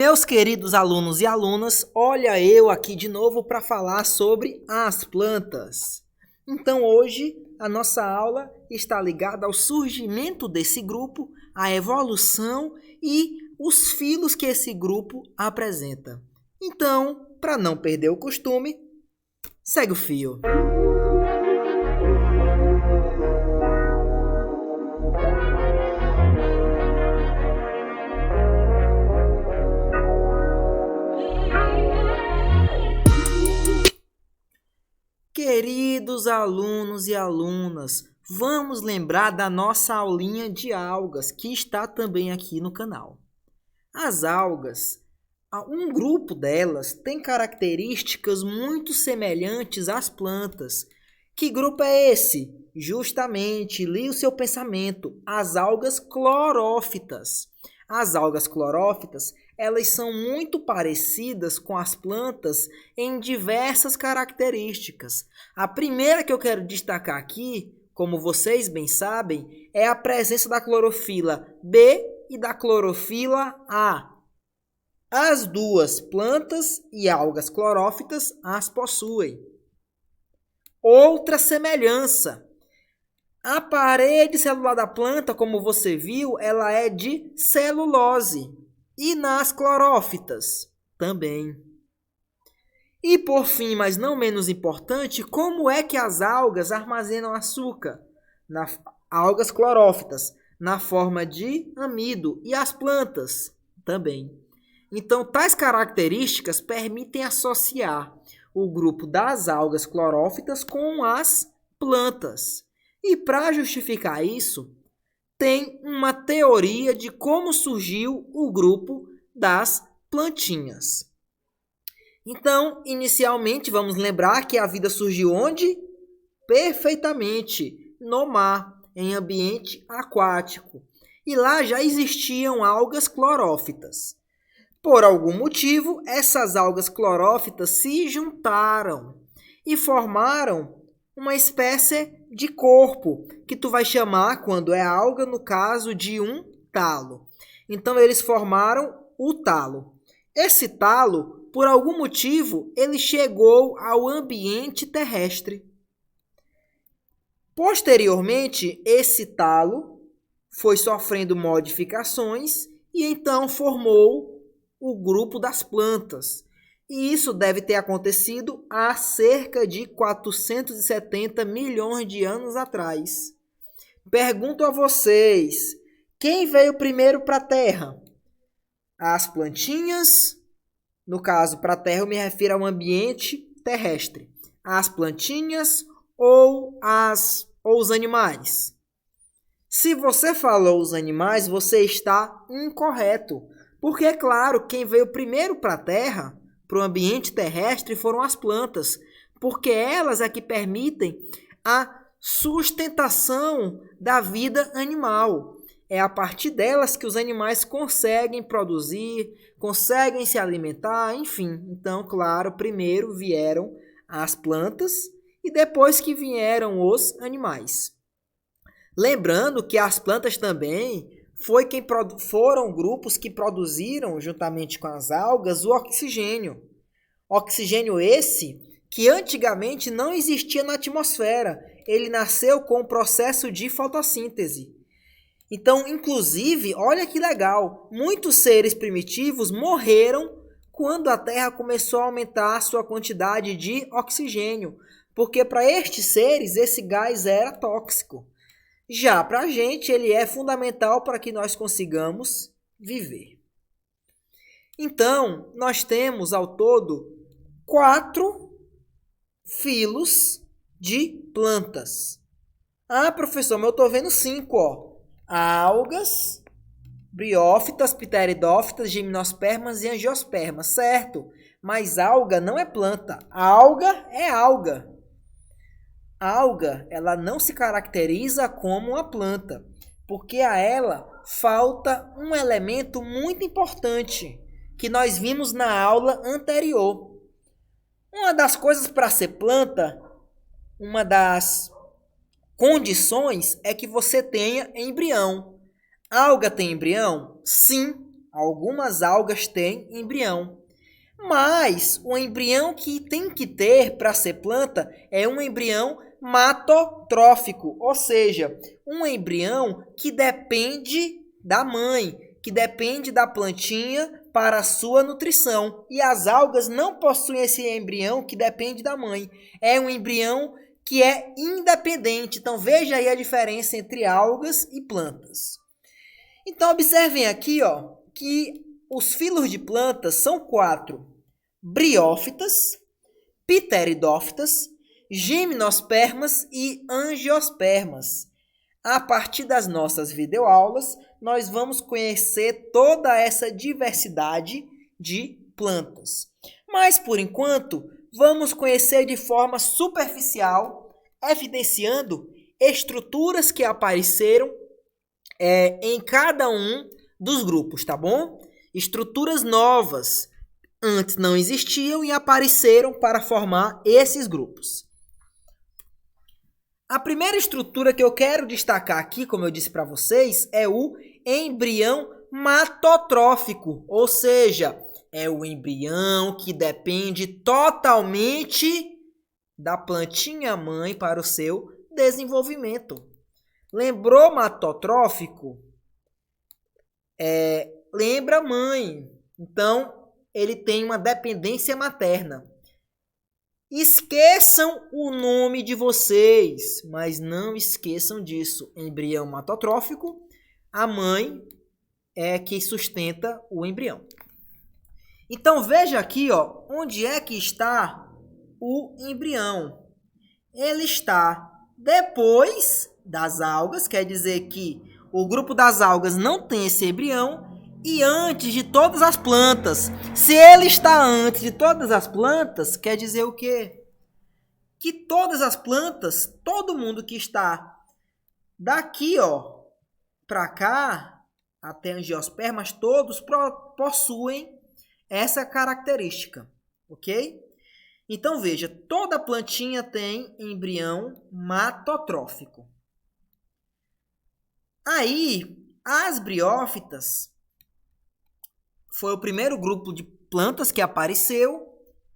Meus queridos alunos e alunas, olha eu aqui de novo para falar sobre as plantas. Então hoje a nossa aula está ligada ao surgimento desse grupo, à evolução e os filos que esse grupo apresenta. Então, para não perder o costume, segue o fio. Queridos alunos e alunas, vamos lembrar da nossa aulinha de algas, que está também aqui no canal. As algas, um grupo delas tem características muito semelhantes às plantas. Que grupo é esse? Justamente, li o seu pensamento, as algas clorófitas. As algas clorófitas, elas são muito parecidas com as plantas em diversas características. A primeira que eu quero destacar aqui, como vocês bem sabem, é a presença da clorofila B e da clorofila A. As duas plantas e algas clorófitas as possuem. Outra semelhança. A parede celular da planta, como você viu, ela é de celulose. E nas clorófitas também. E por fim, mas não menos importante, como é que as algas armazenam açúcar? Algas clorófitas, na forma de amido. E as plantas também. Então, tais características permitem associar o grupo das algas clorófitas com as plantas. E para justificar isso, tem uma teoria de como surgiu o grupo das plantinhas. Então, inicialmente, vamos lembrar que a vida surgiu onde? Perfeitamente, no mar, em ambiente aquático. E lá já existiam algas clorófitas. Por algum motivo, essas algas clorófitas se juntaram e formaram uma espécie de corpo, que tu vai chamar, quando é alga, no caso, de um talo. Então, eles formaram o talo. Esse talo, por algum motivo, ele chegou ao ambiente terrestre. Posteriormente, esse talo foi sofrendo modificações e então formou o grupo das plantas. E isso deve ter acontecido há cerca de 470 milhões de anos atrás. Pergunto a vocês, quem veio primeiro para a Terra? As plantinhas? No caso, para a Terra eu me refiro ao ambiente terrestre. As plantinhas ou os animais? Se você falou os animais, você está incorreto. Porque, é claro, quem veio primeiro para a Terra, para o ambiente terrestre, foram as plantas, porque elas é que permitem a sustentação da vida animal. É a partir delas que os animais conseguem produzir, conseguem se alimentar, enfim. Então, claro, primeiro vieram as plantas e depois que vieram os animais. Lembrando que as plantas também foram grupos que produziram, juntamente com as algas, o oxigênio. Oxigênio esse que antigamente não existia na atmosfera. Ele nasceu com o processo de fotossíntese. Então, inclusive, olha que legal, muitos seres primitivos morreram quando a Terra começou a aumentar a sua quantidade de oxigênio, porque para estes seres esse gás era tóxico. Já para a gente, ele é fundamental para que nós consigamos viver. Então, nós temos ao todo 4 filos de plantas. Ah, professor, mas eu estou vendo 5, ó. Algas, briófitas, pteridófitas, gimnospermas e angiospermas, certo? Mas alga não é planta. Alga é alga. A alga, ela não se caracteriza como uma planta, porque a ela falta um elemento muito importante que nós vimos na aula anterior. Uma das coisas para ser planta, uma das condições é que você tenha embrião. A alga tem embrião? Sim, Algumas algas têm embrião. Mas o embrião que tem que ter para ser planta é um embrião matotrófico, ou seja, um embrião que depende da mãe, que depende da plantinha para a sua nutrição. E as algas não possuem esse embrião que depende da mãe. É um embrião que é independente. Então veja aí a diferença entre algas e plantas. Então observem aqui, ó, que os filos de plantas são 4: briófitas, pteridófitas, gimnospermas e angiospermas. A partir das nossas videoaulas, nós vamos conhecer toda essa diversidade de plantas. Mas, por enquanto, vamos conhecer de forma superficial, evidenciando estruturas que apareceram em cada um dos grupos, tá bom? Estruturas novas, antes não existiam e apareceram para formar esses grupos. A primeira estrutura que eu quero destacar aqui, como eu disse para vocês, é o embrião matotrófico, ou seja, é o embrião que depende totalmente da plantinha mãe para o seu desenvolvimento. Lembrou matotrófico? Lembra mãe. Então, ele tem uma dependência materna. Esqueçam o nome de vocês, mas não esqueçam disso. Embrião matotrófico, a mãe é que sustenta o embrião. Então veja aqui, ó, onde é que está o embrião. Ele está depois das algas, quer dizer que o grupo das algas não tem esse embrião, e antes de todas as plantas. Se ele está antes de todas as plantas, quer dizer o quê? Que todas as plantas, todo mundo que está daqui, ó, para cá, até angiospermas, todos possuem essa característica, ok? Então veja, toda plantinha tem embrião matotrófico. Aí, as briófitas foi o primeiro grupo de plantas que apareceu,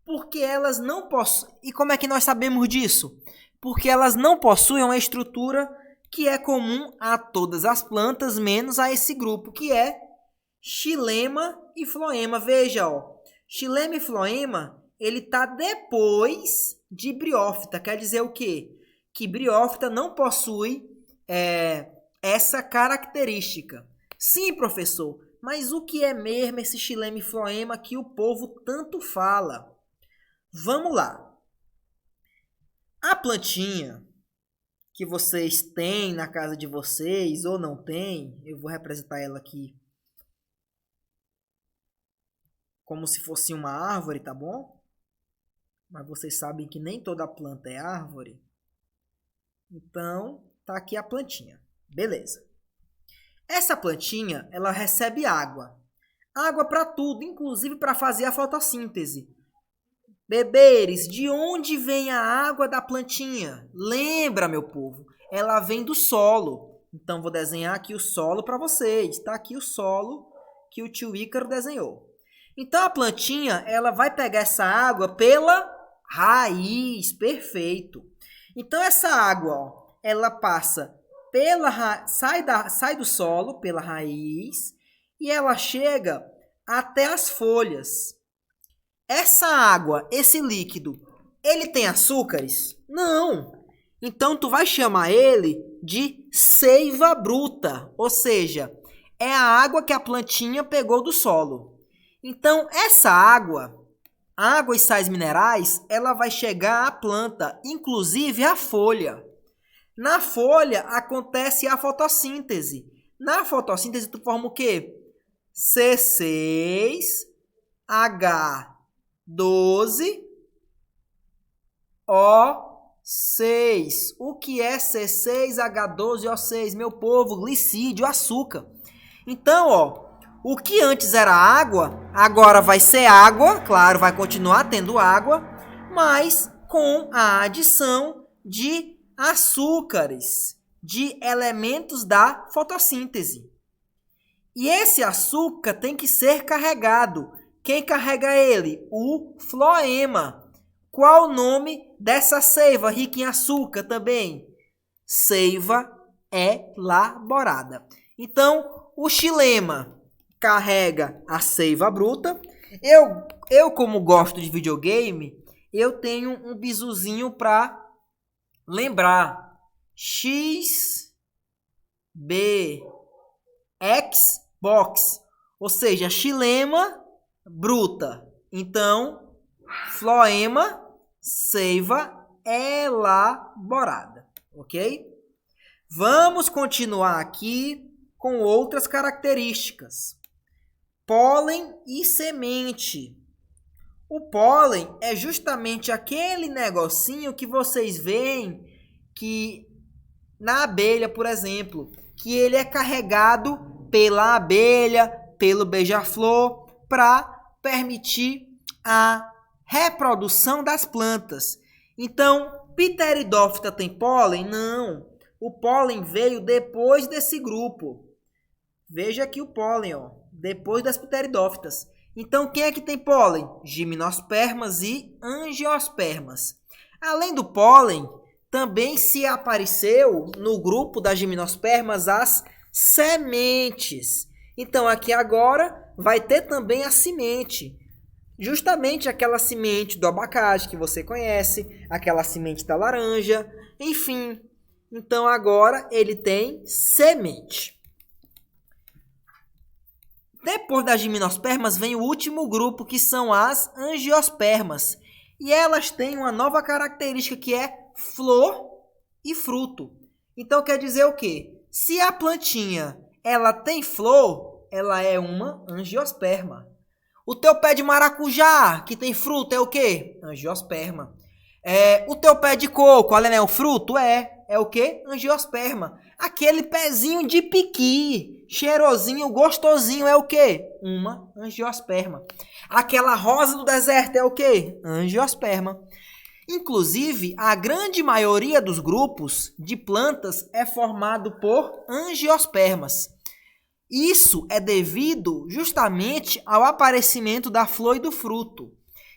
porque elas não possuem... E como é que nós sabemos disso? Porque elas não possuem uma estrutura que é comum a todas as plantas, menos a esse grupo, que é xilema e floema. Veja, ó, xilema e floema, ele está depois de briófita. Quer dizer o quê? Que briófita não possui essa característica. Sim, professor. Mas o que é mesmo esse xilema e floema que o povo tanto fala? Vamos lá. A plantinha que vocês têm na casa de vocês ou não têm, eu vou representar ela aqui como se fosse uma árvore, tá bom? Mas vocês sabem que nem toda planta é árvore. Então, tá aqui a plantinha. Beleza. Essa plantinha, ela recebe água. Água para tudo, inclusive para fazer a fotossíntese. Beberes, de onde vem a água da plantinha? Lembra, meu povo, ela vem do solo. Então, vou desenhar aqui o solo para vocês. Está aqui o solo que o tio Ícaro desenhou. Então, a plantinha, ela vai pegar essa água pela raiz. Perfeito. Então, essa água, ó, ela passa sai do solo pela raiz e ela chega até as folhas. Essa água, esse líquido, ele tem açúcares? Não. Então tu vai chamar ele de seiva bruta, ou seja, é a água que a plantinha pegou do solo. Então essa água e sais minerais, ela vai chegar à planta, inclusive à folha. Na folha acontece a fotossíntese. Na fotossíntese tu forma o quê? C6H12O6. O que é C6H12O6? Meu povo, glicídio, açúcar. Então, ó, o que antes era água, agora vai ser água, claro, vai continuar tendo água, mas com a adição de açúcares, de elementos da fotossíntese. E esse açúcar tem que ser carregado. Quem carrega ele? O floema. Qual o nome dessa seiva rica em açúcar também? Seiva elaborada. Então, o xilema carrega a seiva bruta. Eu como gosto de videogame, eu tenho um bizuzinho para lembrar. Xbox, ou seja, xilema bruta. Então, floema, seiva elaborada, ok? Vamos continuar aqui com outras características. Pólen e semente. O pólen é justamente aquele negocinho que vocês veem que na abelha, por exemplo, que ele é carregado pela abelha, pelo beija-flor, para permitir a reprodução das plantas. Então, Pteridófita tem pólen? Não. O pólen veio depois desse grupo. Veja aqui o pólen, ó, depois das Pteridófitas. Então, quem é que tem pólen? Gimnospermas e Angiospermas. Além do pólen, também se apareceu no grupo das gimnospermas as sementes. Então, aqui agora vai ter também a semente. Justamente aquela semente do abacate que você conhece, aquela semente da laranja, enfim. Então, agora ele tem semente. Depois das gimnospermas vem o último grupo, que são as angiospermas. E elas têm uma nova característica, que é flor e fruto. Então, quer dizer o quê? Se a plantinha ela tem flor, ela é uma angiosperma. O teu pé de maracujá, que tem fruto, é o quê? Angiosperma. O teu pé de coco, olha, né? O fruto é o quê? Angiosperma. Aquele pezinho de piqui, cheirosinho, gostosinho, é o quê? Uma angiosperma. Aquela rosa do deserto é o quê? Angiosperma. Inclusive, a grande maioria dos grupos de plantas é formado por angiospermas. Isso é devido justamente ao aparecimento da flor e do fruto.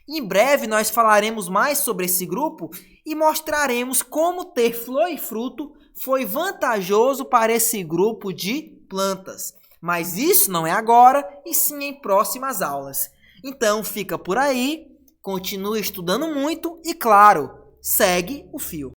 Em breve nós falaremos mais sobre esse grupo e mostraremos como ter flor e fruto foi vantajoso para esse grupo de plantas. Mas isso não é agora, e sim em próximas aulas. Então fica por aí. Continue estudando muito e, claro, segue o fio.